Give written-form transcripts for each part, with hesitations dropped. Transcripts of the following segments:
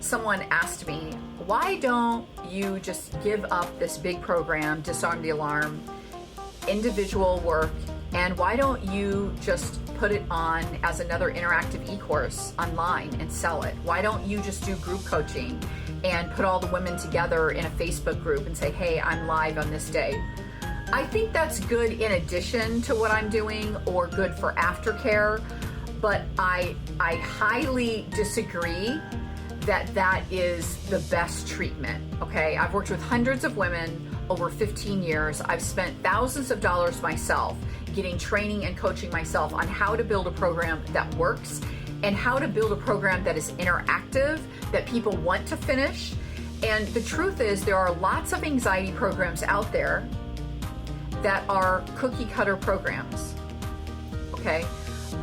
someone asked me, why don't you just give up this big program, Disarm the Alarm, individual work, and why don't you just put it on as another interactive e-course online and sell it? Why don't you just do group coaching and put all the women together in a Facebook group and say, hey, I'm live on this day? I think that's good in addition to what I'm doing, or good for aftercare, but I highly disagree that that is the best treatment, okay? I've worked with hundreds of women over 15 years. I've spent thousands of dollars myself getting training and coaching myself on how to build a program that works and how to build a program that is interactive, that people want to finish. And the truth is, there are lots of anxiety programs out there that are cookie cutter programs, okay?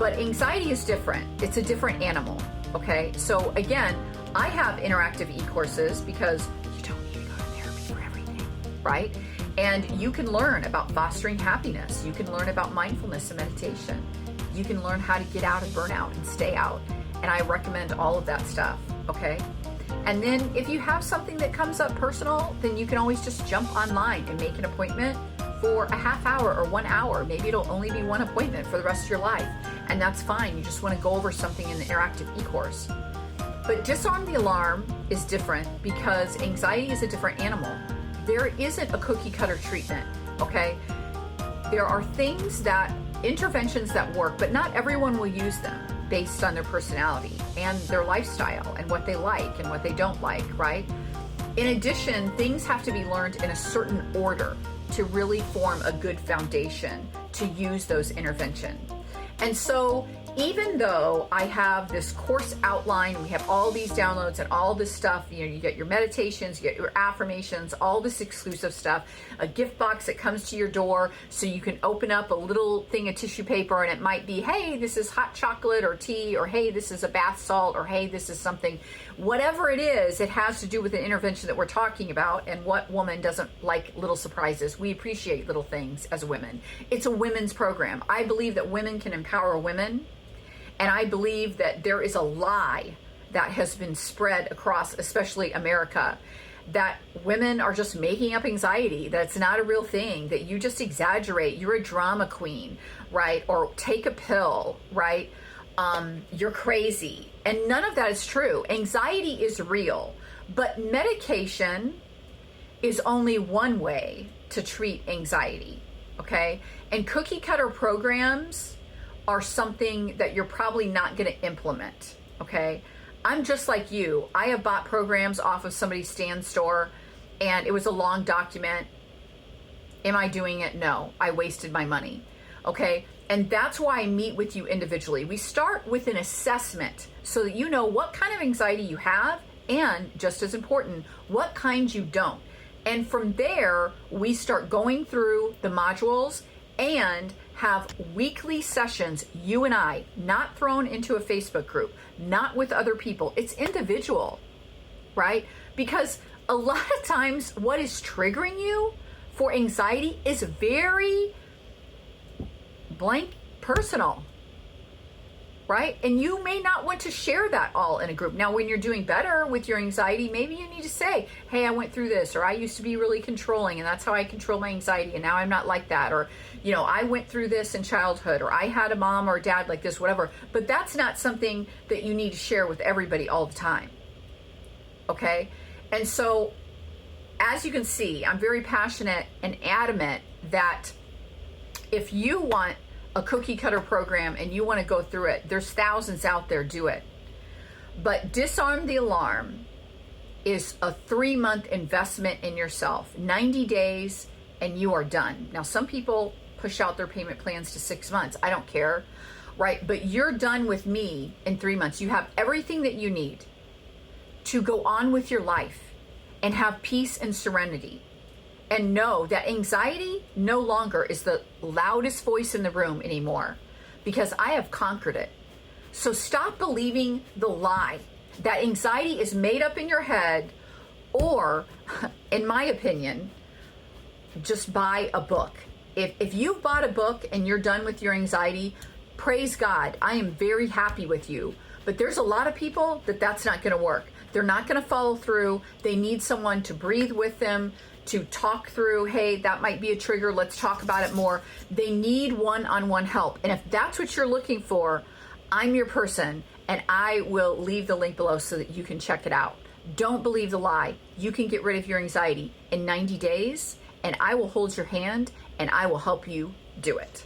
But anxiety is different. It's a different animal, okay? So again, I have interactive e-courses because you don't need to go to therapy for everything, right? And you can learn about fostering happiness. You can learn about mindfulness and meditation. You can learn how to get out of burnout and stay out. And I recommend all of that stuff, okay? And then if you have something that comes up personal, then you can always just jump online and make an appointment for a half hour or 1 hour. Maybe it'll only be one appointment for the rest of your life. And that's fine. You just want to go over something in the interactive e-course. But Disarm the Alarm is different because anxiety is a different animal. There isn't a cookie cutter treatment, okay? There are interventions that work, but not everyone will use them based on their personality and their lifestyle and what they like and what they don't like, right? In addition, things have to be learned in a certain order to really form a good foundation to use those interventions. And so even though I have this course outline, we have all these downloads and all this stuff, you get your meditations, you get your affirmations, all this exclusive stuff, a gift box that comes to your door so you can open up a little thing of tissue paper and it might be, hey, this is hot chocolate or tea, or hey, this is a bath salt, or hey, this is something. Whatever it is, it has to do with an intervention that we're talking about. And what woman doesn't like little surprises? We appreciate little things as women. It's a women's program. I believe that women can empower women. And I believe that there is a lie that has been spread across, especially America, that women are just making up anxiety, that it's not a real thing, that you just exaggerate, you're a drama queen, right? Or take a pill, right? You're crazy. And none of that is true. Anxiety is real, but medication is only one way to treat anxiety, okay? And cookie cutter programs are something that you're probably not going to implement, okay? I'm just like you. I have bought programs off of somebody's Stan Store, and it was a long document. Am I doing it? No. I wasted my money, okay? And that's why I meet with you individually. We start with an assessment so that you know what kind of anxiety you have, and just as important, what kind you don't. And from there, we start going through the modules and have weekly sessions, you and I, not thrown into a Facebook group, not with other people. It's individual, right? Because a lot of times what is triggering you for anxiety is very blank personal, right? And you may not want to share that all in a group. Now, when you're doing better with your anxiety, maybe you need to say, hey, I went through this, or I used to be really controlling and that's how I control my anxiety and now I'm not like that, or I went through this in childhood, or I had a mom or a dad like this, whatever. But that's not something that you need to share with everybody all the time, okay? And so, as you can see, I'm very passionate and adamant that if you want a cookie cutter program and you want to go through it, there's thousands out there, do it. But Disarm the Alarm is a 3-month investment in yourself, 90 days, and you are done. Now, some people push out their payment plans to 6 months. I don't care, right? But you're done with me in 3 months. You have everything that you need to go on with your life and have peace and serenity. And know that anxiety no longer is the loudest voice in the room anymore, because I have conquered it. So stop believing the lie that anxiety is made up in your head, or, in my opinion, just buy a book. If you've bought a book and you're done with your anxiety, praise God. I am very happy with you. But there's a lot of people that's not going to work. They're not going to follow through. They need someone to breathe with them, to talk through, hey, that might be a trigger. Let's talk about it more. They need one-on-one help. And if that's what you're looking for, I'm your person, and I will leave the link below so that you can check it out. Don't believe the lie. You can get rid of your anxiety in 90 days, and I will hold your hand and I will help you do it.